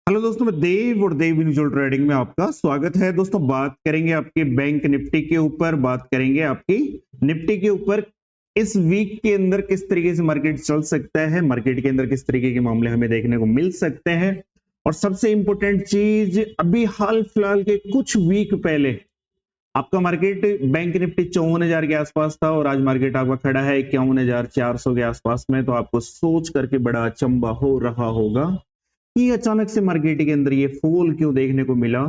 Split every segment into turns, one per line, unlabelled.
Hello दोस्तों, मैं देव और देव इंडिविजुअल ट्रेडिंग में आपका स्वागत है। दोस्तों, बात करेंगे आपके बैंक निफ्टी के ऊपर, बात करेंगे आपकी निफ्टी के ऊपर। इस वीक के अंदर किस तरीके से मार्केट चल सकता है, मार्केट के अंदर किस तरीके के मामले हमें देखने को मिल सकते हैं। और सबसे इंपॉर्टेंट चीज, अभी हाल फिलहाल के कुछ वीक पहले आपका मार्केट बैंक निफ्टी 54,000 के आसपास था और आज मार्केट आपका खड़ा है 51,400 के आसपास में। तो आपको सोच करके बड़ा अचंभा हो रहा होगा कि अचानक से मार्केट के अंदर ये फॉल क्यों देखने को मिला।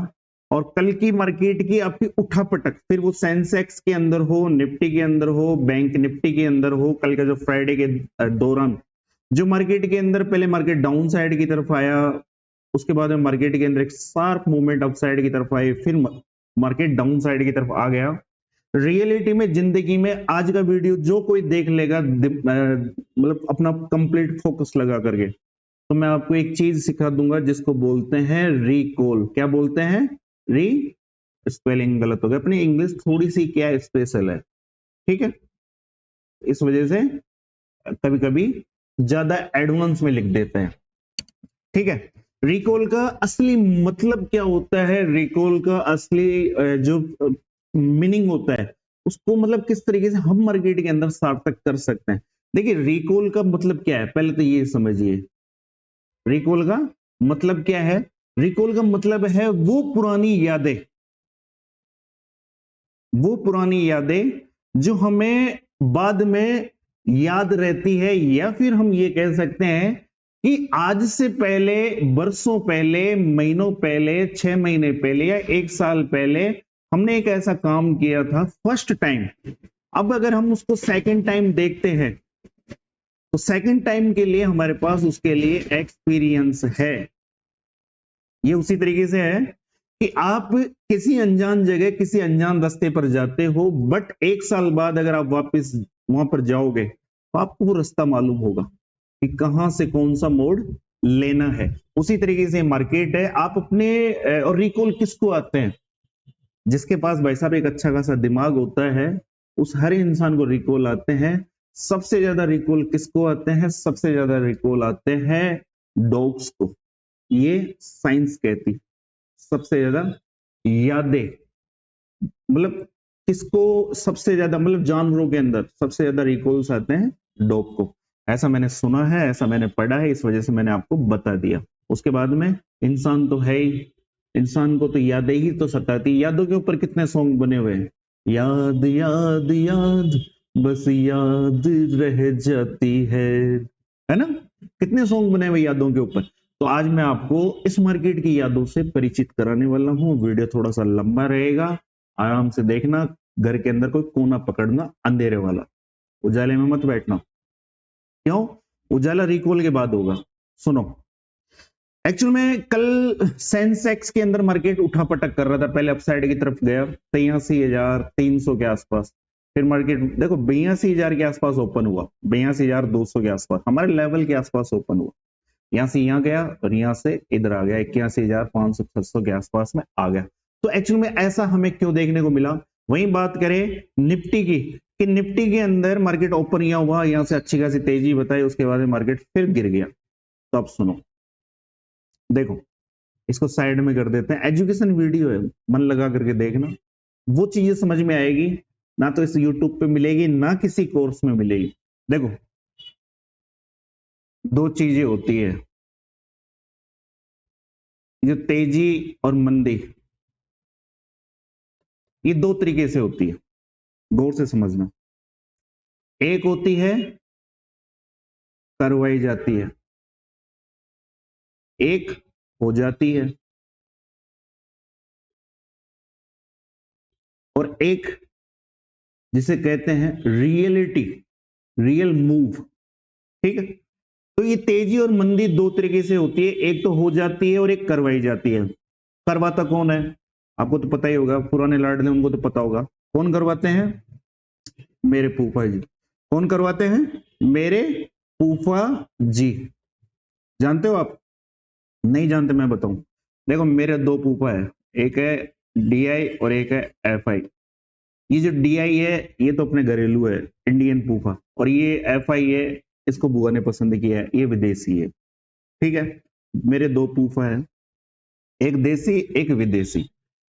और कल की मार्केट की आपकी उठापटक, फिर वो सेंसेक्स के अंदर हो, निफ्टी के अंदर हो, बैंक निफ्टी के अंदर हो, कल का जो फ्राइडे के दौरान जो मार्केट के अंदर पहले मार्केट डाउन साइड की तरफ आया, उसके बाद में मार्केट के अंदर एक शार्प मूवमेंट अप साइड की तरफ आई, फिर मार्केट डाउन साइड की तरफ आ गया। रियलिटी में, जिंदगी में आज का वीडियो जो कोई देख लेगा, मतलब अपना कंप्लीट फोकस लगा करके, तो मैं आपको एक चीज सिखा दूंगा जिसको बोलते हैं रिकॉल। क्या बोलते हैं? री स्पेलिंग गलत हो गया, अपनी इंग्लिश थोड़ी सी क्या स्पेशल है, ठीक है, इस वजह से कभी कभी ज्यादा एडवांस में लिख देते हैं, ठीक है। रिकॉल का असली मतलब क्या होता है, रिकॉल का असली जो मीनिंग होता है, उसको मतलब किस तरीके से हम मार्केट के अंदर सार्थक कर सकते हैं। देखिए, रिकॉल का मतलब क्या है, पहले तो ये समझिए। रिकॉल का मतलब क्या है? रिकॉल का मतलब है वो पुरानी यादें जो हमें बाद में याद रहती है, या फिर हम ये कह सकते हैं कि आज से पहले, बरसों पहले, महीनों पहले, 6 महीने पहले या 1 साल पहले हमने एक ऐसा काम किया था फर्स्ट टाइम। अब अगर हम उसको सेकंड टाइम देखते हैं तो सेकंड टाइम के लिए हमारे पास उसके लिए एक्सपीरियंस है। ये उसी तरीके से है कि आप किसी अनजान जगह, किसी अनजान रास्ते पर जाते हो, बट 1 साल बाद अगर आप वापस वहां पर जाओगे तो आपको वो रास्ता मालूम होगा कि कहां से कौन सा मोड़ लेना है। उसी तरीके से मार्केट है। आप अपने और रिकॉल किसको आते हैं? जिसके पास भाई साहब एक अच्छा खासा दिमाग होता है, उस हर इंसान को रिकॉल आते हैं। सबसे ज्यादा रिकॉल किसको आते हैं? सबसे ज्यादा रिकॉल आते हैं डॉग्स को। ये साइंस कहती सबसे ज्यादा यादें, मतलब किसको सबसे ज्यादा, मतलब जानवरों के अंदर सबसे ज्यादा रिकॉल्स आते हैं डॉग को। ऐसा मैंने सुना है, ऐसा मैंने पढ़ा है, इस वजह से मैंने आपको बता दिया। उसके बाद में इंसान तो है ही, इंसान को तो यादें ही तो सताती। यादों के ऊपर कितने सॉन्ग बने हुए हैं? याद याद याद, बस याद रह जाती है ना? कितने सॉन्ग बने हुए यादों के ऊपर। तो आज मैं आपको इस मार्केट की यादों से परिचित कराने वाला हूं। वीडियो थोड़ा सा लंबा रहेगा, आराम से देखना। घर के अंदर कोई कोना पकड़ना अंधेरे वाला, उजाले में मत बैठना। क्यों? उजाला रिकॉल के बाद होगा। सुनो, एक्चुअल में कल सेंसेक्स के अंदर मार्केट उठा पटक कर रहा था। पहले अपसाइड की तरफ गया 83,300 के आसपास, फिर मार्केट देखो 82,000 के आसपास ओपन हुआ, 82,200 के आसपास हमारे लेवल के आसपास ओपन हुआ। यहां से यहां गया और यहां से इधर आ गया, 81,500 के आसपास में आ गया। तो एक्चुअल में ऐसा हमें क्यों देखने को मिला? वहीं बात करें निफ्टी की, कि निफ्टी के अंदर मार्केट ओपन यहां हुआ, यहां से अच्छी खासी तेजी बताई, उसके बाद में मार्केट फिर गिर गया। तो अब सुनो, देखो, इसको साइड में कर देते हैं। एजुकेशन वीडियो है, मन लगा करके देखना, वो चीजें समझ में आएगी। ना तो इस यूट्यूब पे मिलेगी, ना किसी कोर्स में मिलेगी। देखो, दो चीजें होती है, जो तेजी और मंदी, ये दो तरीके से होती है, गौर से समझना। एक होती है करवाई जाती है, एक हो जाती है, और एक जिसे कहते हैं रियलिटी, रियल मूव, ठीक है। तो ये तेजी और मंदी दो तरीके से होती है, एक तो हो जाती है और एक करवाई जाती है। करवाता कौन है? आपको तो पता ही होगा, पुराने लाडले उनको तो पता होगा कौन करवाते हैं। मेरे फूफा जी। कौन करवाते हैं? मेरे फूफा जी। जानते हो आप? नहीं जानते, मैं बताऊं। देखो, मेरे दो फूफा है, एक है डीआई और एक है एफआई। ये जो डीआई है ये तो अपने घरेलू है, इंडियन फूफा, और ये एफआई है, इसको बुआ ने पसंद किया है, ये विदेशी है, ठीक है। मेरे दो फूफा है, एक देसी एक विदेशी।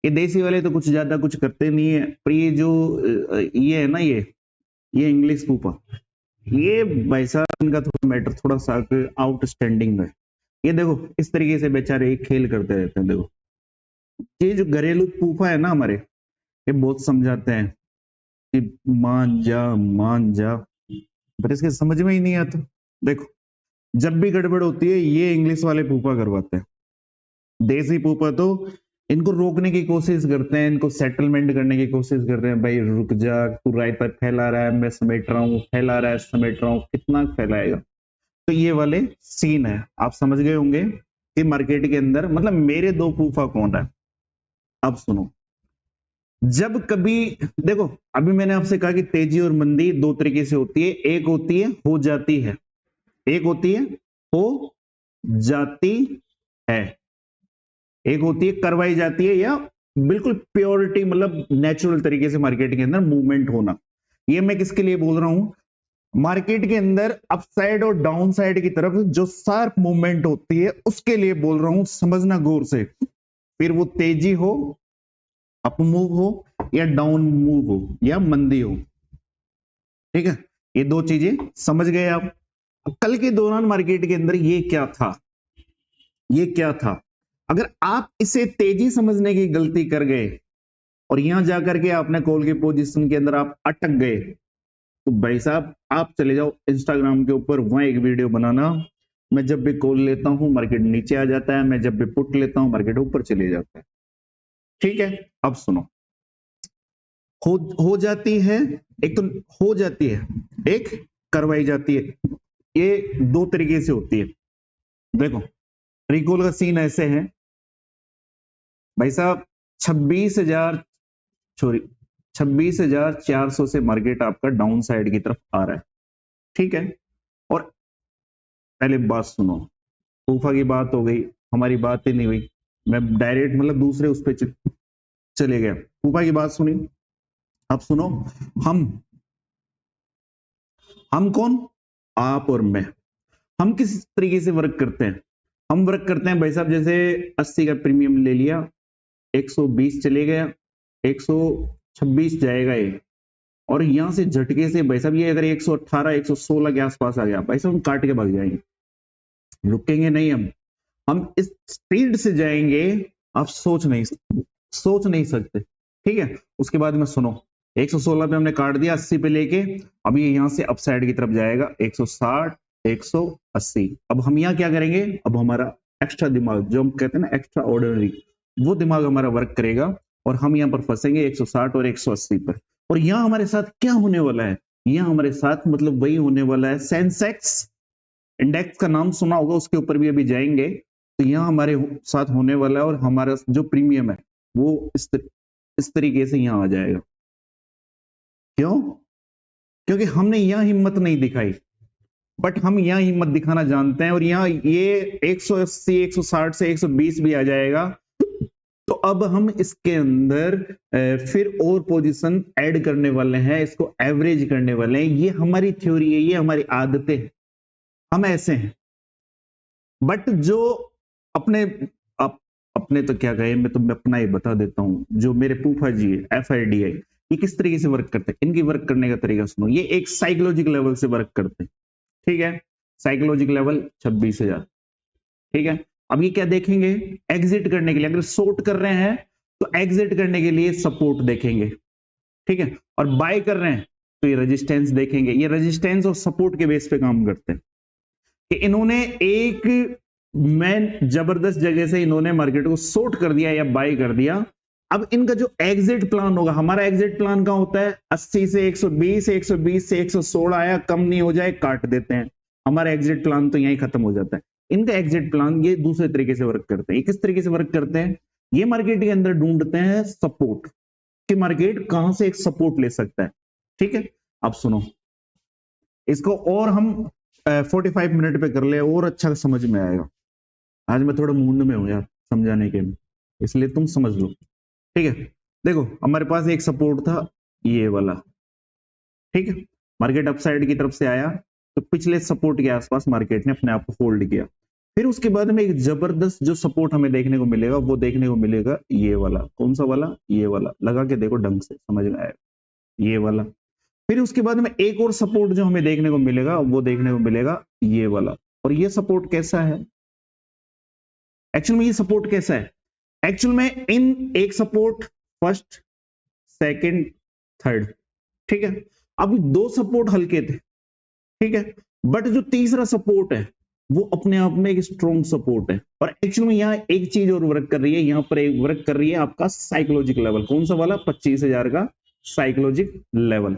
ये देसी वाले तो कुछ ज्यादा कुछ करते नहीं है, पर ये जो ये है ना, ये इंग्लिश पूपा, ये भाई साहब इनका थोड़ा मैटर थोड़ा सा आउटस्टैंडिंग है। ये देखो इस तरीके से बेचारे खेल करते रहते हैं। देखो ये जो घरेलू पूफा है ना हमारे, ये बहुत समझाते हैं कि मान जा, पर इसके समझ में ही नहीं आता। देखो जब भी गड़बड़ होती है ये इंग्लिश वाले पूफा करवाते हैं। देसी पूपा तो इनको रोकने की कोशिश करते हैं, इनको सेटलमेंट करने की कोशिश करते हैं, भाई रुक जा, तू रायता फैला रहा है, मैं समेट रहा हूँ, फैला रहा है समेट रहा हूँ, कितना फैलाएगा। तो ये वाले सीन है, आप समझ गए होंगे कि मार्केट के अंदर मतलब मेरे दो फूफा कौन है। अब सुनो, जब कभी देखो, अभी मैंने आपसे कहा कि तेजी और मंदी दो तरीके से होती है, एक होती है हो जाती है, एक होती है हो जाती है, एक होती है करवाई जाती है, या बिल्कुल प्योरिटी मतलब नेचुरल तरीके से मार्केट के अंदर मूवमेंट होना। ये मैं किसके लिए बोल रहा हूं, मार्केट के अंदर अपसाइड और डाउन साइड की तरफ जो शार्प मूवमेंट होती है उसके लिए बोल रहा हूं, समझना गौर से। फिर वो तेजी हो, अप मूव हो, या डाउन मूव हो, या मंदी हो, ठीक है, ये दो चीजें समझ गए आप। कल के दौरान मार्केट के अंदर ये क्या था, ये क्या था, अगर आप इसे तेजी समझने की गलती कर गए और यहां जाकर के आपने कॉल की पोजीशन के अंदर आप अटक गए, तो भाई साहब आप चले जाओ इंस्टाग्राम के ऊपर, वहां एक वीडियो बनाना, मैं जब भी कॉल लेता हूं मार्केट नीचे आ जाता है, मैं जब भी पुट लेता हूं मार्केट ऊपर चले जाता है। ठीक है, अब सुनो, हो जाती है, एक तो हो जाती है, एक करवाई जाती है, ये दो तरीके से होती है। देखो रिकॉल का सीन ऐसे है भाई साहब, 26,000 सॉरी 26,400 से मार्केट आपका डाउन साइड की तरफ आ रहा है, ठीक है। और पहले बात सुनो, तूफा की बात हो गई, हमारी बात ही नहीं हुई, मैं डायरेक्ट मतलब दूसरे उस पर चले गया, तूफा की बात सुनी। अब सुनो, हम हम कौन, आप और मैं, हम किस तरीके से वर्क करते हैं, हम वर्क करते हैं भाई साहब जैसे 80 का प्रीमियम ले लिया, 120 चले गया, 126 जाएगा ये, और यहां से झटके से भाई साहब ये अगर 118 116 के आसपास आ गया, भाई साहब हम काट के भाग जाएंगे, रुकेंगे नहीं हम इस स्पीड से जाएंगे, आप सोच नहीं सकते। ठीक है, उसके बाद में सुनो, 116 पे हमने काट दिया, 80 पे लेके अब ये यहां से अपसाइड की तरफ जाएगा, 160 180। अब हम यहाँ क्या करेंगे, अब हमारा एक्स्ट्रा दिमाग जो हम कहते हैं ना एक्स्ट्रा ऑर्डिनरी, वो दिमाग हमारा वर्क करेगा और हम यहाँ पर फंसेंगे 160 और 180 पर। और यहाँ हमारे साथ क्या होने वाला है, यहाँ हमारे साथ मतलब वही होने वाला है, सेंसेक्स इंडेक्स का नाम सुना होगा, उसके ऊपर भी अभी जाएंगे, तो यहाँ हमारे साथ होने वाला है और हमारा जो प्रीमियम है वो इस तरीके से यहाँ आ जाएगा। क्यों, क्योंकि हमने यहाँ हिम्मत नहीं दिखाई, बट हम यहाँ हिम्मत दिखाना जानते हैं, और यहाँ ये 180 160 से 120 भी आ जाएगा, तो अब हम इसके अंदर फिर और पोजीशन ऐड करने वाले हैं, इसको एवरेज करने वाले हैं। ये हमारी थ्योरी है, ये हमारी आदतें हैं, हम ऐसे हैं। बट जो अपने अपने तो क्या कहे, मैं तुम्हें अपना ही बता देता हूं, जो मेरे फूफा जी है FIDI, ये किस तरीके से वर्क करते हैं, इनकी वर्क करने का तरीका सुनो। ये एक साइकोलॉजिक लेवल से वर्क करते हैं, ठीक है, साइकोलॉजिक लेवल 26,000, ठीक है। अब ये क्या देखेंगे, एग्जिट करने के लिए, अगर शॉर्ट कर रहे हैं तो एग्जिट करने के लिए सपोर्ट देखेंगे, ठीक है, और बाय कर रहे हैं तो ये रेजिस्टेंस देखेंगे। ये रेजिस्टेंस और सपोर्ट के बेस पे काम करते हैं कि इन्होंने एक मैन जबरदस्त जगह से इन्होंने मार्केट को शॉर्ट कर दिया या बाय कर दिया। अब इनका जो एग्जिट प्लान होगा, हमारा एग्जिट प्लान कहां होता है, 80 से 120, 120 से 116 आया, कम नहीं हो जाए काट देते हैं, हमारा एग्जिट प्लान तो यहीं खत्म हो जाता है। इनका एग्जिट प्लान ये दूसरे तरीके से वर्क करते हैं। ये किस तरीके से वर्क करते हैं, ये मार्केट के अंदर ढूंढते हैं सपोर्ट कि मार्केट कहां से एक सपोर्ट ले सकता है, ठीक है। अब सुनो, इसको और हम 45 मिनट पे कर ले और अच्छा समझ में आएगा। आज मैं थोड़ा मूड में हूं यार समझाने के, इसलिए तुम समझ लो, ठीक है। देखो हमारे पास एक सपोर्ट था ये वाला, ठीक है, मार्केट अपसाइड की तरफ से आया तो पिछले सपोर्ट के आसपास मार्केट ने अपने आप को होल्ड किया। फिर उसके बाद में एक जबरदस्त जो सपोर्ट हमें देखने को मिलेगा वो देखने को मिलेगा ये वाला। कौन सा वाला? ये वाला। लगा के देखो ढंग से, समझ में आएगा। ये वाला। फिर उसके बाद में एक और सपोर्ट जो हमें देखने को मिलेगा वो देखने को मिलेगा ये वाला। और ये सपोर्ट कैसा है एक्चुअल में? ये सपोर्ट कैसा है एक्चुअल में? इन एक सपोर्ट फर्स्ट, सेकंड, थर्ड, ठीक है। अब दो सपोर्ट हल्के थे, ठीक है, बट जो तीसरा सपोर्ट है वो अपने आप में एक स्ट्रॉन्ग सपोर्ट है। और एक्चुअल में यहाँ एक चीज और वर्क कर रही है, यहाँ पर एक वर्क कर रही है आपका साइकोलॉजिक लेवल। कौन सा वाला? 25,000 का साइकोलॉजिक लेवल।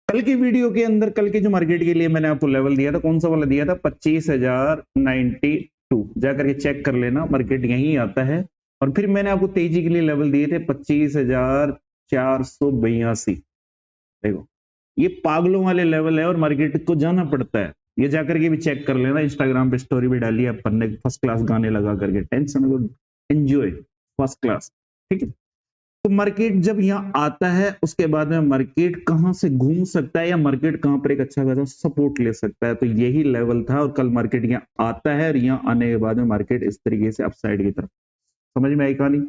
कल की वीडियो के अंदर, कल के जो मार्केट के लिए मैंने आपको लेवल दिया था, कौन सा वाला दिया था? 25,092। जाकर के चेक कर लेना, मार्केट यही आता है। और फिर मैंने आपको तेजी के लिए लेवल दिए थे 25,482। देखो ये पागलों वाले लेवल है और मार्केट को जाना पड़ता है। ये जाकर के भी चेक कर लेना, इंस्टाग्राम पे स्टोरी भी डाली अपन ने, फर्स्ट क्लास गाने लगा करके, टेंशन को एंजॉय, फर्स्ट क्लास, ठीक है। तो मार्केट जब यहाँ आता है उसके बाद में मार्केट कहां से घूम सकता है या मार्केट कहां पर एक अच्छा खासा सपोर्ट ले सकता है, तो यही लेवल था। और कल मार्केट यहाँ आता है और यहाँ आने के बाद में मार्केट इस तरीके से अपसाइड की तरफ, समझ में आई कहानी?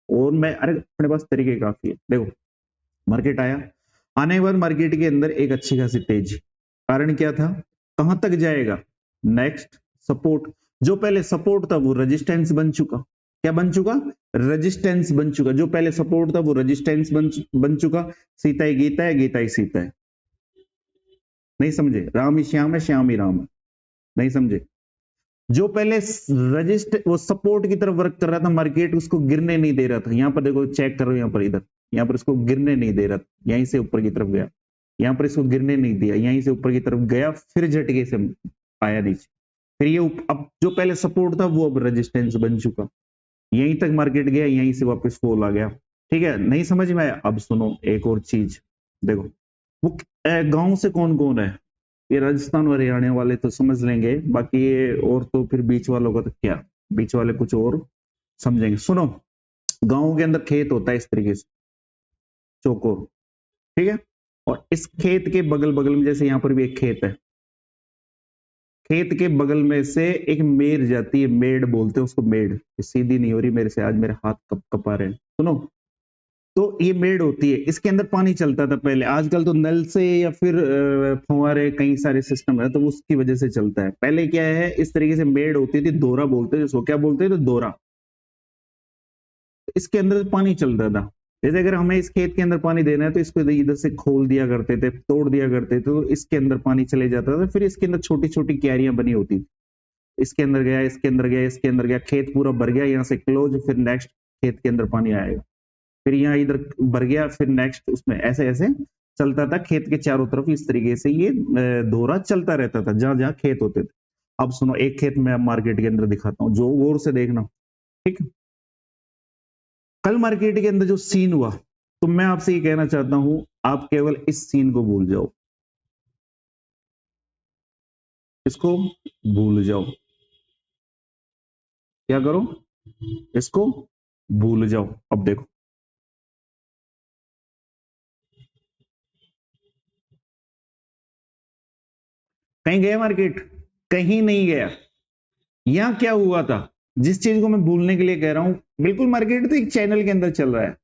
और मैं, अरे अपने पास तरीके काफी है। देखो मार्केट आया, आने के बाद मार्केट के अंदर एक अच्छी खासी तेजी। कारण क्या था? कहां तक जाएगा? Next support. जो पहले सपोर्ट था वो रेजिस्टेंस बन चुका। क्या बन चुका? रेजिस्टेंस बन चुका। जो पहले सपोर्ट था वो रेजिस्टेंस बन चुका। सीता ही गीता है, गीता ही सीता है। नहीं समझे? राम ही श्याम है, श्याम ही राम है। नहीं समझे? जो पहले वो सपोर्ट की तरफ वर्क कर रहा था मार्केट, उसको गिरने नहीं दे रहा था। यहां पर देखो, चेक करो, यहाँ पर, इधर, यहाँ पर इसको गिरने नहीं दे रहा था। यहीं से ऊपर की तरफ गया, यहाँ पर इसको गिरने नहीं दिया, यहीं से ऊपर की तरफ गया, फिर झटके से आया नीचे। फिर ये अब जो पहले सपोर्ट था वो अब रेजिस्टेंस बन चुका। यहीं तक मार्केट गया, यहीं से वापस फॉल आ गया। ठीक है, नहीं समझ में आया? अब सुनो एक और चीज। देखो वो गांव से कौन कौन है? ये राजस्थान और हरियाणा वाले तो समझ लेंगे, बाकी ये और तो फिर बीच वालों का तो क्या, बीच वाले कुछ और समझेंगे। सुनो, गांव के अंदर खेत होता है इस तरीके से, चौकोर, ठीक है। और इस खेत के बगल बगल में, जैसे यहां पर भी एक खेत है, खेत के बगल में से एक मेड़ जाती है, मेड़ बोलते हैं उसको, मेड़। सीधी नहीं हो रही मेरे से आज, मेरे हाथ कप कपा रहे हैं। सुनो, तो ये मेड़ होती है, इसके अंदर पानी चलता था पहले। आजकल तो नल से या फिर फुहारे, कई सारे सिस्टम है, तो उसकी वजह से चलता है। पहले क्या है, इस तरीके से मेड़ होती थी, दोरा बोलते थे इसको। क्या बोलते थे? दोरा। इसके अंदर पानी चलता था। जैसे अगर हमें इस खेत के अंदर पानी देना है तो इसको इधर से खोल दिया करते थे, तोड़ दिया करते थे, तो इसके अंदर पानी चले जाता था। फिर इसके अंदर छोटी छोटी क्यारियां बनी होती थी, इसके अंदर गया, इसके अंदर गया, इसके अंदर गया, खेत पूरा भर गया, यहाँ से क्लोज, फिर नेक्स्ट खेत के अंदर पानी आएगा, फिर यहाँ इधर भर गया, फिर नेक्स्ट उसमें, ऐसे ऐसे चलता था खेत के चारों तरफ। इस तरीके से ये दोहरा चलता रहता था जहां जहां खेत होते थे। अब सुनो, एक खेत में मार्केट के अंदर दिखाता हूं, जो गौर से देखना, ठीक। कल मार्केट के अंदर जो सीन हुआ, तो मैं आपसे ये कहना चाहता हूं, आप केवल इस सीन को भूल जाओ, इसको भूल जाओ। क्या करो? इसको भूल जाओ। अब देखो, कहीं गया मार्केट? कहीं नहीं गया। यहां क्या हुआ था, जिस चीज को मैं भूलने के लिए कह रहा हूं, बिल्कुल मार्केट तो एक चैनल के अंदर चल रहा है,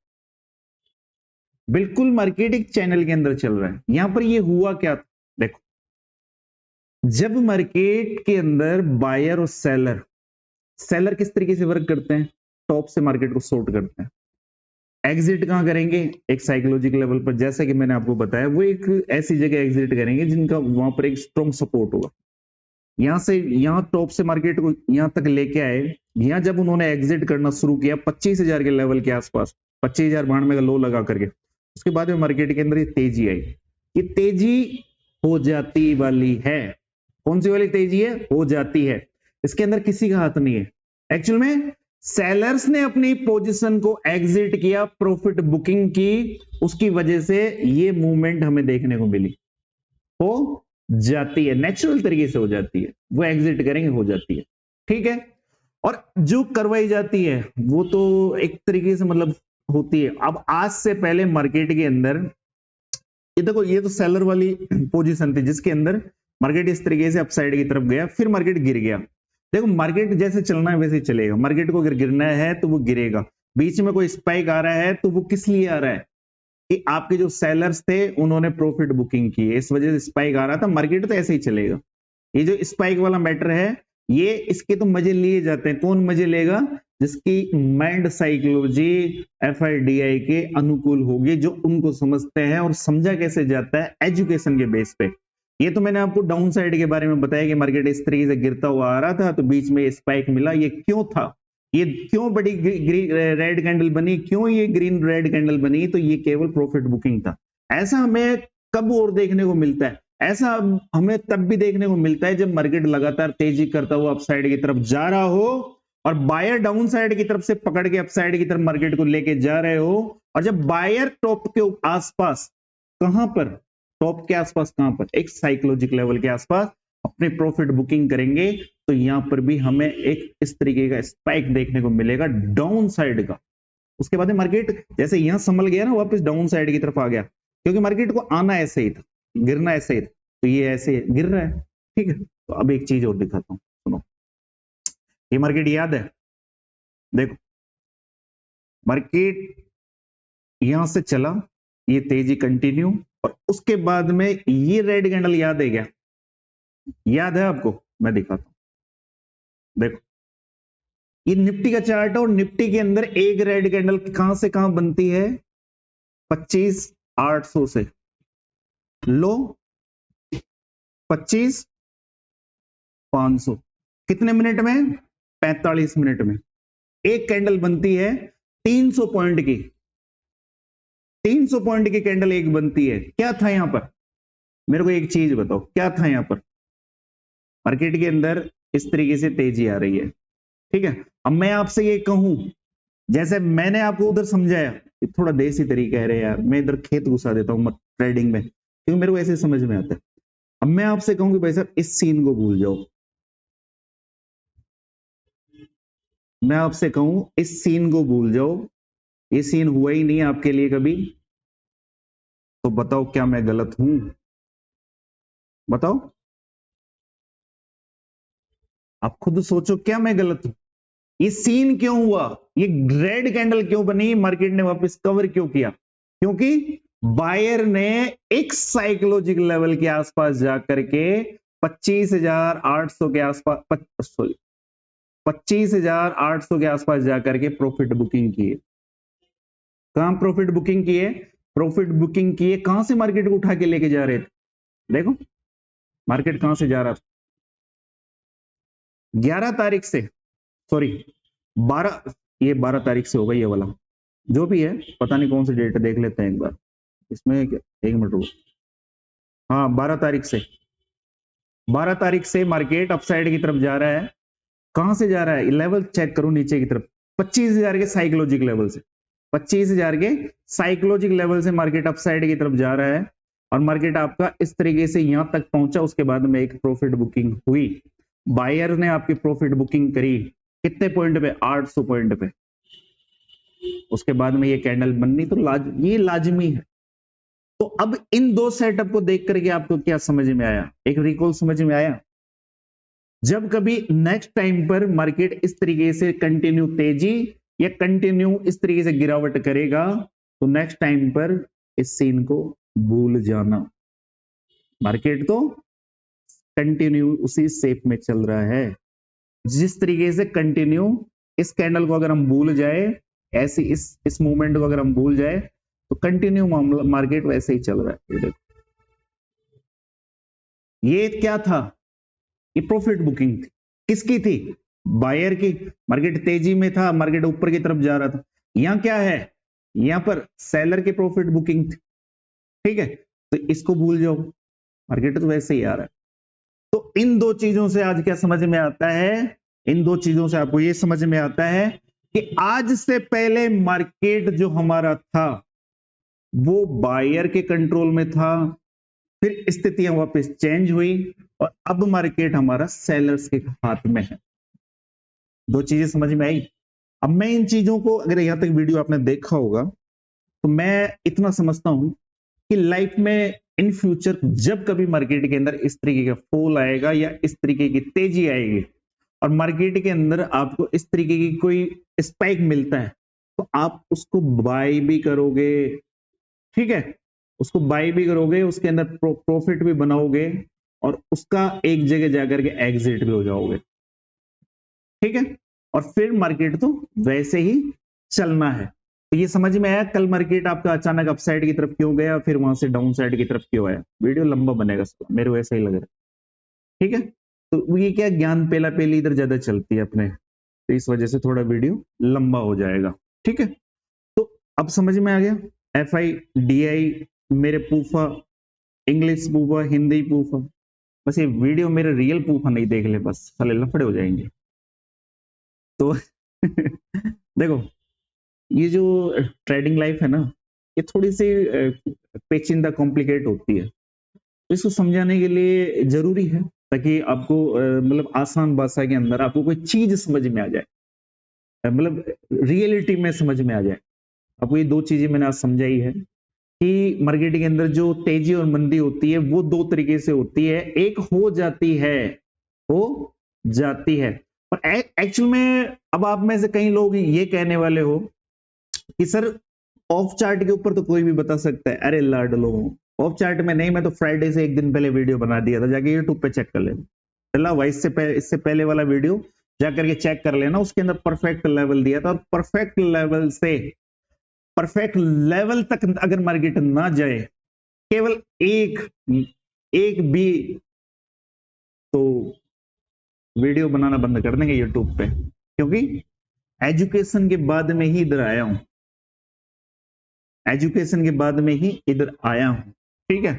बिल्कुल मार्केट एक चैनल के अंदर चल रहा है। यहां पर ये हुआ क्या? देखो, जब मार्केट के अंदर बायर और सेलर, सेलर किस तरीके से वर्क करते हैं? टॉप से मार्केट को शॉर्ट करते हैं। एग्जिट कहां करेंगे? एक साइकोलॉजिकल लेवल पर, जैसे कि मैंने आपको बताया, वो एक ऐसी जगह एग्जिट करेंगे जिनका वहां पर एक स्ट्रॉन्ग सपोर्ट होगा। यहां से, यहां टॉप से मार्केट को यहां तक लेके आए। यहां जब उन्होंने एग्जिट करना शुरू किया 25,000 के लेवल के आसपास, 25,092 का लो लगा करके, उसके बाद में मार्केट के अंदर ये तेजी आई। ये तेजी हो जाती वाली है। कौन सी वाली तेजी है? हो जाती है। इसके अंदर किसी का हाथ नहीं है। एक्चुअल में सेलर्स ने अपनी पोजीशन को एग्जिट किया, प्रॉफिट बुकिंग की, उसकी वजह से ये मूवमेंट हमें देखने को मिली। हो जाती है, नेचुरल तरीके से हो जाती है, वो एग्जिट करेंगे, हो जाती है, ठीक है। और जो करवाई जाती है वो तो एक तरीके से मतलब होती है। अब आज से पहले मार्केट के अंदर, ये देखो, ये तो सेलर वाली पोजीशन थी जिसके अंदर मार्केट इस तरीके से अपसाइड की तरफ गया, फिर मार्केट गिर गया। देखो मार्केट जैसे चलना है वैसे ही चलेगा। मार्केट को अगर गिरना है तो वो गिरेगा। बीच में कोई स्पाइक आ रहा है तो वो किस लिए आ रहा है कि आपके जो सेलर्स थे उन्होंने प्रॉफिट बुकिंग की है, इस वजह से स्पाइक आ रहा था। मार्केट तो ऐसे ही चलेगा। ये जो स्पाइक वाला मैटर है, ये इसके तो मजे लिए जाते हैं। कौन मजे लेगा? जिसकी माइंड साइकोलॉजी एफआईडीआई के अनुकूल होगी, जो उनको समझते हैं। और समझा कैसे जाता है? एजुकेशन के बेस पे। ये तो मैंने आपको डाउन साइड के बारे में बताया कि मार्केट इस तरीके से गिरता हुआ आ रहा था तो बीच में स्पाइक मिला। ये क्यों था? ये क्यों बड़ी रेड कैंडल बनी? क्यों ये ग्रीन रेड कैंडल बनी? तो ये केवल प्रॉफिट बुकिंग था। ऐसा हमें कब और देखने को मिलता है? ऐसा हमें तब भी देखने को मिलता है जब मार्केट लगातार तेजी करता हुआ अपसाइड की तरफ जा रहा हो और बायर डाउन साइड की तरफ से पकड़ के अपसाइड की तरफ मार्केट को लेके जा रहे हो। और जब बायर टॉप के आसपास, कहां पर? टॉप के आसपास कहां पर? एक साइकोलॉजिक लेवल के आसपास अपने प्रॉफिट बुकिंग करेंगे तो यहां पर भी हमें एक इस तरीके का स्पाइक देखने को मिलेगा डाउन साइड का। उसके बाद मार्केट जैसे यहां संभल गया ना, वापस डाउन साइड की तरफ आ गया, क्योंकि मार्केट को आना ऐसे ही था, गिरना ऐसे ही था, तो ये ऐसे गिर रहा है। ठीक है, तो अब एक चीज और दिखाता हूं, सुनो। ये मार्केट याद है? देखो मार्केट यहां से चला, ये तेजी कंटिन्यू, और उसके बाद में ये रेड कैंडल याद है क्या? याद है आपको? मैं दिखाता हूं। देखो ये निफ्टी का चार्ट है और निफ्टी के अंदर एक रेड कैंडल कहां से कहां बनती है? 25,800 से लो 25,500। कितने मिनट में? 45 मिनट में एक कैंडल बनती है 300 पॉइंट की। 300 पॉइंट की कैंडल एक बनती है। क्या था यहां पर? मेरे को एक चीज बताओ, क्या था यहां पर? मार्केट के अंदर इस तरीके से तेजी आ रही है, ठीक है। अब मैं आपसे ये कहूं, जैसे मैंने आपको उधर समझाया, थोड़ा देसी तरीका है रे यार, मैं इधर खेत घुसा देता हूं ट्रेडिंग में, क्योंकि मेरे को ऐसे समझ में आता है। अब मैं आपसे कहूं कि भाई साहब इस सीन को भूल जाओ, मैं आपसे कहूं इस सीन को भूल जाओ, ये सीन हुआ ही नहीं आपके लिए कभी, तो बताओ क्या मैं गलत हूं? बताओ, आप खुद सोचो, क्या मैं गलत हूं? ये सीन क्यों हुआ? ये रेड कैंडल क्यों बनी? मार्केट ने वापस कवर क्यों किया? क्योंकि बायर ने एक साइकोलॉजिकल लेवल के आसपास जाकर के 25,800 के आसपास, सॉरी 25,800 के आसपास जाकर के प्रॉफिट बुकिंग की है। कहां प्रॉफिट बुकिंग की है? प्रॉफिट बुकिंग की है। कहां से मार्केट को उठा के लेके जा रहे थे? देखो मार्केट कहां से जा रहा था? 11 तारीख से, सॉरी 12, ये 12 तारीख से होगा ये वाला, जो भी है पता नहीं कौन सी डेट देख लेते हैं एक बार इसमें, एक मिनट रुको। हाँ 12 तारीख से, 12 तारीख से मार्केट अपसाइड की तरफ जा रहा है। कहां से जा रहा है? लेवल चेक करो नीचे की तरफ, 25,000 के साइकोलॉजिक लेवल से, 25,000 के साइकोलॉजिक लेवल से मार्केट अपसाइड की तरफ जा रहा है। और मार्केट आपका इस तरीके से यहां तक पहुंचा, उसके बाद में एक प्रॉफिट बुकिंग हुई। बायर ने आपकी प्रॉफिट बुकिंग करी कितने पॉइंट पे? 800 पॉइंट पे। उसके बाद में ये कैंडल बननी तो ये लाजमी है। तो अब इन दो सेटअप को देख करके आपको क्या समझ में आया? एक रिकॉल समझ में आया? जब कभी नेक्स्ट टाइम पर मार्केट इस तरीके से कंटिन्यू तेजी या कंटिन्यू इस तरीके से गिरावट करेगा, तो नेक्स्ट टाइम पर इस सीन को भूल जाना। मार्केट तो कंटिन्यू उसी शेप में चल रहा है। जिस तरीके से कंटिन्यू इस कैंडल को अगर हम भूल जाए, ऐसी इस मूवमेंट को अगर हम भूल जाए, तो कंटिन्यू मार्केट वैसे ही चल रहा है। देखो ये क्या था? ये प्रॉफिट बुकिंग थी। किसकी थी? बायर की। मार्केट तेजी में था, मार्केट ऊपर की तरफ जा रहा था। यहां क्या है? यहां पर सेलर की प्रॉफिट बुकिंग थी, ठीक है। तो इसको भूल जाओ, मार्केट तो वैसे ही आ रहा है। तो इन दो चीजों से आज क्या समझ में आता है? इन दो चीजों से आपको यह समझ में आता है कि आज से पहले मार्केट जो हमारा था वो बायर के कंट्रोल में था, फिर स्थितियां वापस चेंज हुई और अब मार्केट हमारा सेलर्स के हाथ में है। दो चीजें समझ में आई। अब मैं इन चीजों को, अगर यहां तक वीडियो आपने देखा होगा, तो मैं इतना समझता हूं कि लाइफ में इन फ्यूचर जब कभी मार्केट के अंदर इस तरीके का फॉल आएगा या इस तरीके की तेजी आएगी, और मार्केट के अंदर आपको इस तरीके की कोई स्पाइक मिलता है तो आप उसको बाय भी करोगे, ठीक है, उसको बाय भी करोगे, उसके अंदर प्रॉफिट भी बनाओगे और उसका एक जगह जाकर के एग्जिट भी हो जाओगे, ठीक है। और फिर मार्केट तो वैसे ही चलना है। तो ये समझ में आया कल मार्केट आपका अचानक अपसाइड की तरफ क्यों गया, फिर वहां से डाउन साइड की तरफ क्यों आया। वीडियो लंबा बनेगा, मेरे को ऐसा ही लग रहा है, ठीक है। तो ये क्या ज्ञान पेला पेली इधर ज्यादा चलती है अपने, तो इस वजह से थोड़ा वीडियो लंबा हो जाएगा, ठीक है। तो अब समझ में आ गया, एफ आई डी आई मेरे पूफा, इंग्लिश पूफा, हिंदी पूफा, बस ये वीडियो मेरे रियल पूफा नहीं देख ले, बस साले लफड़े हो जाएंगे। तो देखो ये जो ट्रेडिंग लाइफ है ना, ये थोड़ी सी पेचीदा कॉम्प्लिकेट होती है, तो इसको समझाने के लिए जरूरी है ताकि आपको मतलब आसान भाषा के अंदर आपको कोई चीज समझ में आ जाए, मतलब रियलिटी में समझ में आ जाए। आपको ये दो चीजें मैंने आज समझाई है कि मार्केट के अंदर जो तेजी और मंदी होती है वो दो तरीके से होती है, एक हो जाती है, हो जाती है, और एक्चुअल में अब आप में से कई लोग ये कहने वाले हो कि सर ऑफ चार्ट के ऊपर तो कोई भी बता सकता है। अरे लाडलो, ऑफ चार्ट में नहीं, मैं तो फ्राइडे से एक दिन पहले वीडियो बना दिया था, जाके यूट्यूब पे चेक कर लेना। चला भाई, इससे पहले वाला वीडियो जाकर के चेक कर लेना, उसके अंदर परफेक्ट लेवल दिया था, और परफेक्ट लेवल से परफेक्ट लेवल तक अगर मार्केट ना जाए, केवल एक एक भी, तो वीडियो बनाना बंद कर देंगे यूट्यूब पे, क्योंकि एजुकेशन के बाद में ही इधर आया हूं, एजुकेशन के बाद में ही इधर आया हूं, ठीक है।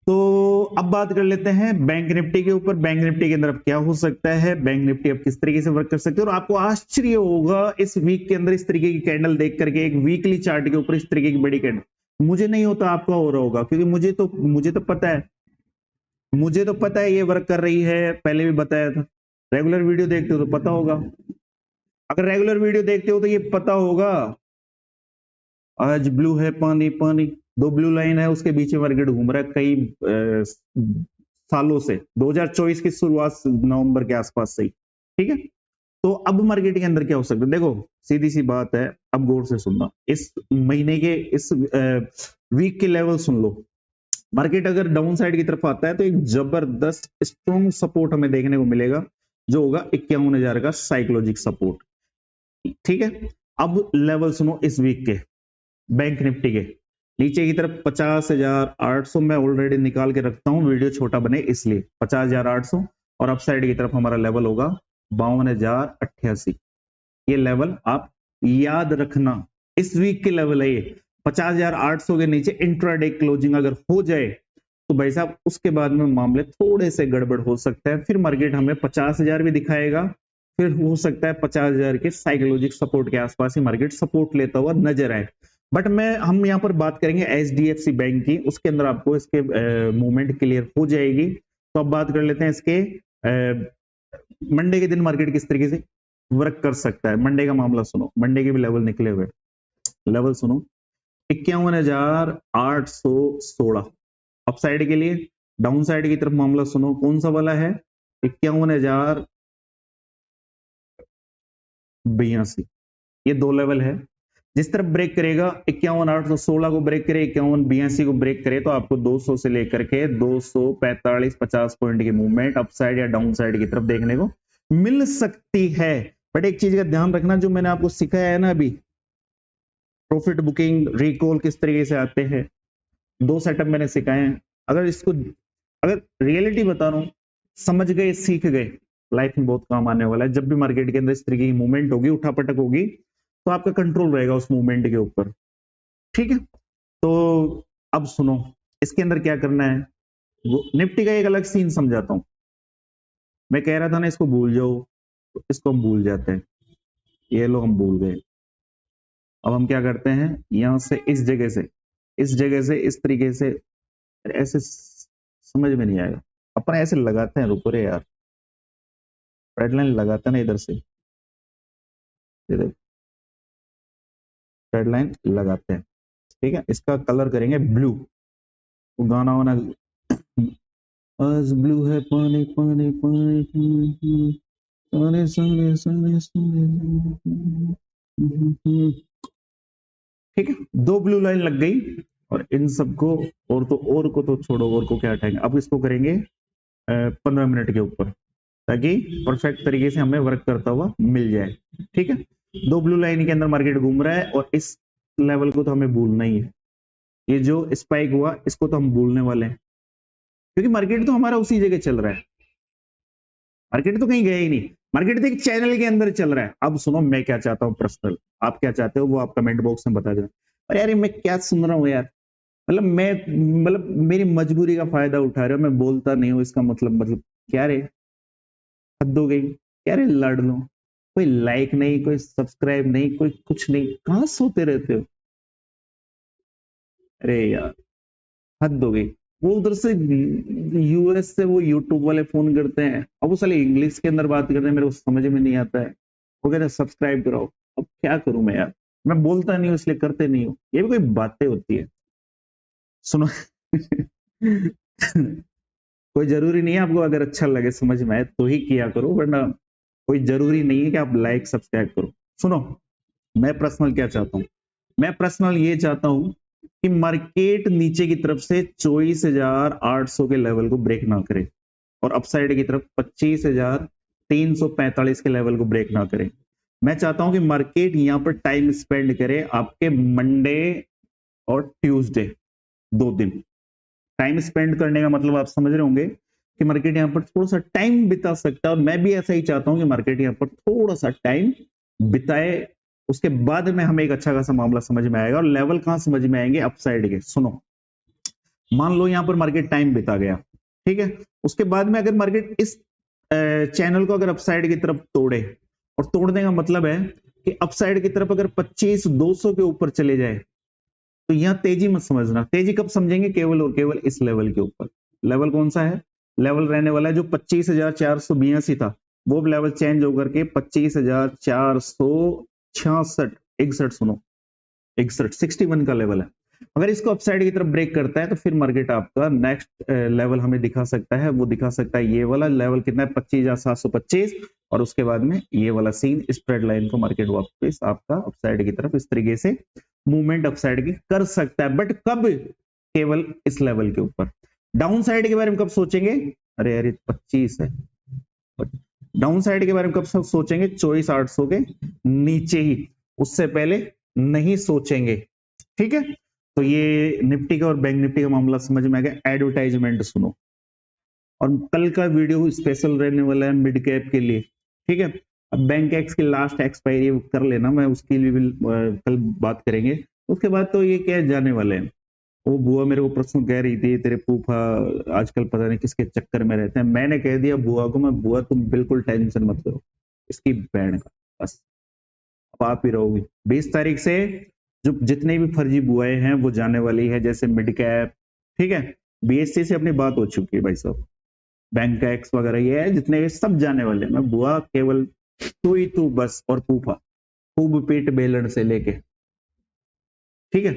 तो अब बात कर लेते हैं बैंक निफ्टी के ऊपर। बैंक निफ्टी के अंदर अब क्या हो सकता है, बैंक निफ्टी अब किस तरीके से वर्क कर सकते हैं, और आपको आश्चर्य होगा इस वीक के अंदर इस तरीके की कैंडल देख करके, एक वीकली चार्ट के ऊपर इस तरीके की बड़ी कैंडल। मुझे नहीं होता, आपका हो रहा होगा, क्योंकि मुझे तो पता है, मुझे तो पता है ये वर्क कर रही है, पहले भी बताया था। रेगुलर वीडियो देखते हो तो पता होगा, अगर रेगुलर वीडियो देखते हो तो ये पता होगा। आज ब्लू है पानी पानी, दो ब्लू लाइन है, उसके बीच में मार्केट घूम रहा है कई सालों से, 2024 की शुरुआत नवंबर के आसपास से ही, ठीक है। तो अब मार्केट के अंदर क्या हो सकता है, देखो सीधी सी बात है, अब गौर से सुनना, इस महीने के इस वीक के लेवल सुन लो। मार्केट अगर डाउन साइड की तरफ आता है तो एक जबरदस्त स्ट्रॉन्ग सपोर्ट हमें देखने को मिलेगा, जो होगा 51,000 का साइकोलॉजिक सपोर्ट, ठीक है। अब लेवल सुनो इस वीक के बैंक निफ्टी के, नीचे की तरफ 50,800 मैं ऑलरेडी निकाल के रखता हूं, वीडियो छोटा बने इसलिए 50,800, और अप साइड की तरफ हमारा लेवल होगा 52,088। ये लेवल आप याद रखना, इस वीक के लेवल है ये। 50,800 के नीचे इंट्राडे क्लोजिंग अगर हो जाए तो भाई साहब उसके बाद में मामले थोड़े से गड़बड़ हो सकता है, फिर मार्केट हमें 50,000 भी दिखाएगा, फिर हो सकता है 50,000 के साइकोलॉजिक सपोर्ट के आसपास ही मार्केट सपोर्ट लेता हुआ नजर आए। बट हम यहाँ पर बात करेंगे एचडीएफसी बैंक की, उसके अंदर आपको इसके मूवमेंट क्लियर हो जाएगी। तो अब बात कर लेते हैं इसके मंडे के दिन मार्केट किस तरीके से वर्क कर सकता है। मंडे का मामला सुनो, मंडे के भी लेवल निकले हुए, लेवल सुनो 51,816 अप साइड के लिए, डाउन साइड की तरफ मामला सुनो कौन सा वाला है, 51,082, ये दो लेवल है। जिस तरफ ब्रेक करेगा 51,816 को ब्रेक करे, 51,82 को ब्रेक करे, तो आपको 200 से लेकर के 245-50 पॉइंट की मूवमेंट अप साइड या डाउन साइड की तरफ देखने को मिल सकती है। बट एक चीज का ध्यान रखना, जो मैंने आपको सिखाया है ना अभी, प्रॉफिट बुकिंग रिकॉल किस तरीके से आते हैं, दो सेटअप मैंने सिखाए हैं। अगर रियलिटी बता रहा हूं, समझ गए सीख गए, लाइफ में बहुत काम आने वाला है। जब भी मार्केट के अंदर इस तरीके की मूवमेंट होगी, उठापटक होगी, तो आपका कंट्रोल रहेगा उस मूवमेंट के ऊपर, ठीक है। तो अब सुनो इसके अंदर क्या करना है, वो निफ्टी का एक अलग सीन समझाता हूं। मैं कह रहा था ना इसको भूल जाओ, तो इसको हम भूल जाते हैं, ये लोग हम भूल गए। अब हम क्या करते हैं, यहां से इस जगह से इस तरीके से, ऐसे समझ में नहीं आएगा, अपन ऐसे लगाते हैं, रुको रे यार, रेड लाइन लगाते हैं ना इधर से, रेड लाइन लगाते हैं, ठीक है। इसका कलर करेंगे ब्लू, वो गाना वाना, आज ब्लू है पानी पानी पानी, पानी। सोने सोने सोने सोने। ठीक है, 2 ब्लू लाइन लग गई और इन सबको और को तो छोड़ो, और को क्या हटाएंगे, अब इसको करेंगे 15 मिनट के ऊपर, ताकि परफेक्ट तरीके से हमें वर्क करता हुआ मिल जाए। ठीक है, 2 ब्लू लाइन के अंदर मार्केट घूम रहा है और इस लेवल को तो हमें भूलना ही है। ये जो स्पाइक हुआ इसको तो हम भूलने वाले हैं, क्योंकि मार्केट तो हमारा उसी जगह चल रहा है, मार्केट तो कहीं गया ही नहीं, मार्केट तो एक चैनल के अंदर चल रहा है। अब सुनो मैं क्या चाहता हूँ पर्सनल, आप क्या चाहते हो वो आप कमेंट बॉक्स में बता देना। अरे यार मैं क्या सुन रहा हूँ यार, मतलब मेरी मजबूरी का फायदा उठा रहे हो, मैं बोलता नहीं हूँ इसका मतलब क्या रे, हद हो गई, क्या रे लड़ लो, कोई लाइक नहीं, कोई सब्सक्राइब नहीं, कोई कुछ नहीं, कहाँ सोते रहते हो। अरे यार हद हो गई। वो उधर से यूएस से वो यूट्यूब वाले फोन करते हैं, अब वो साले इंग्लिश के अंदर बात करते हैं, मेरे को समझ में नहीं आता है। वो कहते हैं सब्सक्राइब कराओ, अब क्या करूं मैं यार, मैं बोलता नहीं हूँ इसलिए करते नहीं हूँ, ये भी कोई बातें होती है। सुनो कोई जरूरी नहीं है, आपको अगर अच्छा लगे समझ में आए तो ही किया करो, वरना कोई जरूरी नहीं है कि आप लाइक सब्सक्राइब करो। सुनो मैं पर्सनल क्या चाहता हूँ, मैं पर्सनल ये चाहता हूं कि मार्केट नीचे की तरफ से 24,800 के लेवल को ब्रेक ना करे और अपसाइड की तरफ 25,345 के लेवल को ब्रेक ना करे। मैं चाहता हूं कि मार्केट यहां पर टाइम स्पेंड करे आपके मंडे और ट्यूसडे, 2 दिन टाइम स्पेंड करने का मतलब आप समझ रहे होंगे कि मार्केट यहां पर थोड़ा सा टाइम बिता सकता है, और मैं भी ऐसा ही चाहता हूं कि मार्केट यहां पर थोड़ा सा टाइम बिताए, उसके बाद में हमें एक अच्छा खासा मामला समझ में आएगा और लेवल कहां समझ में आएंगे, अपसाइड के। सुनो मान लो यहां पर मार्केट टाइम बिता गया, ठीक है, उसके बाद में अगर मार्केट इस चैनल को अगर अपसाइड की तरफ तोड़े, और तोड़ने का मतलब है कि अपसाइड की तरफ अगर 25,200 के ऊपर चले जाए, तो यहां तेजी मत समझना, तेजी कब समझेंगे, केवल और केवल इस लेवल के ऊपर। लेवल कौन सा है, लेवल रहने वाला है जो 25,482 था, वो लेवल चेंज होकर के 25,466 61, सुनो 61 61 का लेवल है। अगर इसको अपसाइड की तरफ ब्रेक करता है तो फिर मार्केट आपका नेक्स्ट लेवल हमें दिखा सकता है, वो दिखा सकता है ये वाला लेवल कितना है 25,725, और उसके बाद में ये वाला सीन स्प्रेड लाइन को मार्केट वापस आपका अपसाइड की तरफ इस तरीके से मूवमेंट अपसाइड की कर सकता है, बट कब, केवल इस लेवल के ऊपर। डाउन साइड के बारे में कब सोचेंगे, अरे यार 25 है, डाउन साइड के बारे में कब सोचेंगे, 24,800 के नीचे ही, उससे पहले नहीं सोचेंगे। ठीक है, तो ये निफ्टी का और बैंक निफ्टी का मामला समझ में आ गया। एडवर्टाइजमेंट सुनो, और कल का वीडियो स्पेशल रहने वाला है मिड कैप के लिए, ठीक है। अब बैंक एक्स की लास्ट एक्सपायरी कर लेना, मैं उसके लिए भी कल बात करेंगे। उसके बाद तो ये क्या जाने वाले हैं, वो बुआ मेरे को परसों कह रही थी तेरे फूफा आजकल पता नहीं किसके चक्कर में रहते हैं, मैंने कह दिया बुआ को, मैं बुआ तुम बिल्कुल टेंशन मत करो इसकी बैंड का, बस अब आप ही रहोगी। 20 तारीख से जो जितने भी फर्जी बुआएं हैं वो जाने वाली है, जैसे मिड कैप, ठीक है, बीएससी से अपनी बात हो चुकी है भाई साहब, बैंक एक्स वगैरह ये है जितने ये सब जाने वाले हैं। मैं बुआ केवल तू ही तू बस, और फूफा खूब पेट बेलन से लेके, ठीक है।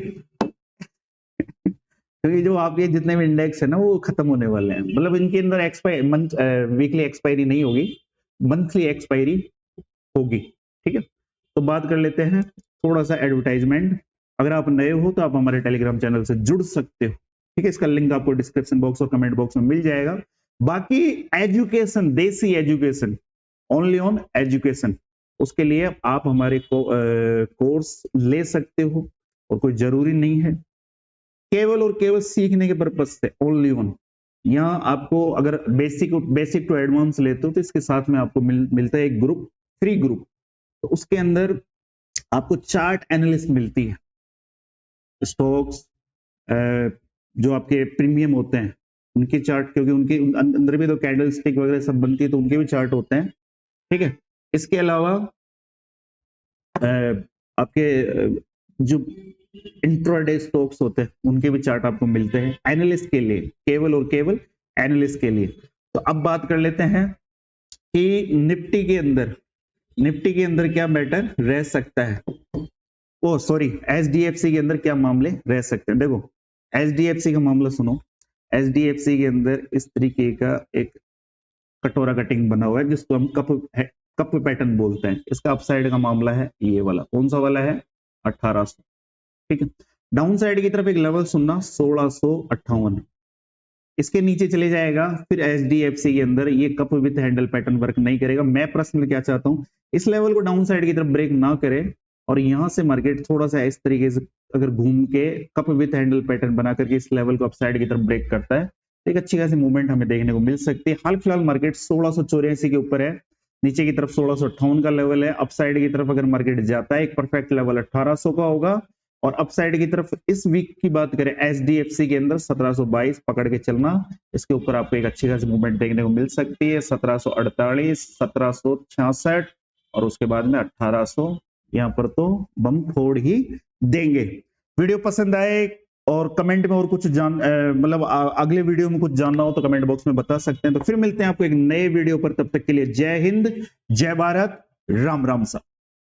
क्योंकि जो आपके जितने भी इंडेक्स है ना वो खत्म होने वाले हैं, मतलब इनके अंदर एक्सपायरी मंथ वीकली एक्सपायरी नहीं होगी, मंथली एक्सपायरी होगी, ठीक है। तो बात कर लेते हैं थोड़ा सा एडवर्टाइजमेंट। अगर आप नए हो तो आप हमारे टेलीग्राम चैनल से जुड़ सकते हो, ठीक है, इसका लिंक आपको डिस्क्रिप्शन बॉक्स और कमेंट बॉक्स में मिल जाएगा। बाकी एजुकेशन, देसी एजुकेशन, ओनली ऑन एजुकेशन, उसके लिए आप हमारे कोर्स ले सकते हो, और कोई जरूरी नहीं है, केवल और केवल सीखने के पर्पज से, ओनली ऑन। यहाँ आपको अगर बेसिक टू एडवांस लेते हो तो इसके साथ में आपको मिलता है एक ग्रुप, फ्री ग्रुप, तो उसके अंदर आपको चार्ट एनालिस्ट मिलती है, स्टॉक्स जो आपके प्रीमियम होते हैं उनके चार्ट, क्योंकि उनके अंदर भी तो कैंडल स्टिक वगैरह सब बनती है, तो उनके भी चार्ट होते हैं, ठीक है। इसके अलावा आपके जो इंट्राडे स्टॉक्स होते हैं उनके भी चार्ट आपको मिलते हैं, एनालिस्ट के लिए, केवल और केवल एनालिस्ट के लिए। तो अब बात कर लेते हैं कि निफ्टी के अंदर क्या मैटर रह सकता है, ओ सॉरी एचडीएफसी के अंदर क्या मामले रह सकते हैं। देखो एचडीएफसी का मामला सुनो, एचडीएफसी के अंदर इस तरीके का एक कटोरा कटिंग बना हुआ है जिसको हम कप कप पैटर्न बोलते हैं। इसका अपसाइड का मामला है ये वाला, कौन सा वाला है, 1800, ठीक है। डाउन साइड की तरफ एक लेवल सुनना 1658, इसके नीचे चले जाएगा, फिर एचडीएफसी के अंदर ये cup with handle pattern work नहीं करेगा। मैं पर्सनल क्या चाहता हूं, इस लेवल को डाउन साइड की तरफ ब्रेक ना करे और यहां से मार्केट थोड़ा सा इस तरीके से अगर घूम के कप विथ हैंडल पैटर्न बना करके इस लेवल को अपसाइड की तरफ ब्रेक करता है, एक अच्छी खासी मूवमेंट हमें देखने को मिल सकती है। हाल फिलहाल मार्केट 1684 के ऊपर है, नीचे की तरफ 1658 का लेवल है। अपसाइड की तरफ अगर मार्केट जाता है, एक परफेक्ट लेवल 1800 का होगा, और अपसाइड की तरफ इस वीक की बात करें एचडीएफसी के अंदर 1722 पकड़ के चलना, इसके ऊपर आपको एक अच्छी खासी मूवमेंट देखने को मिल सकती है। 1748, 1766 और उसके बाद में 1800, यहां पर तो बम फोड़ ही देंगे। वीडियो पसंद आए और कमेंट में और कुछ मतलब अगले वीडियो में कुछ जानना हो तो कमेंट बॉक्स में बता सकते हैं। तो फिर मिलते हैं आपको एक नए वीडियो पर, तब तक के लिए जय हिंद, जय भारत, राम राम सा।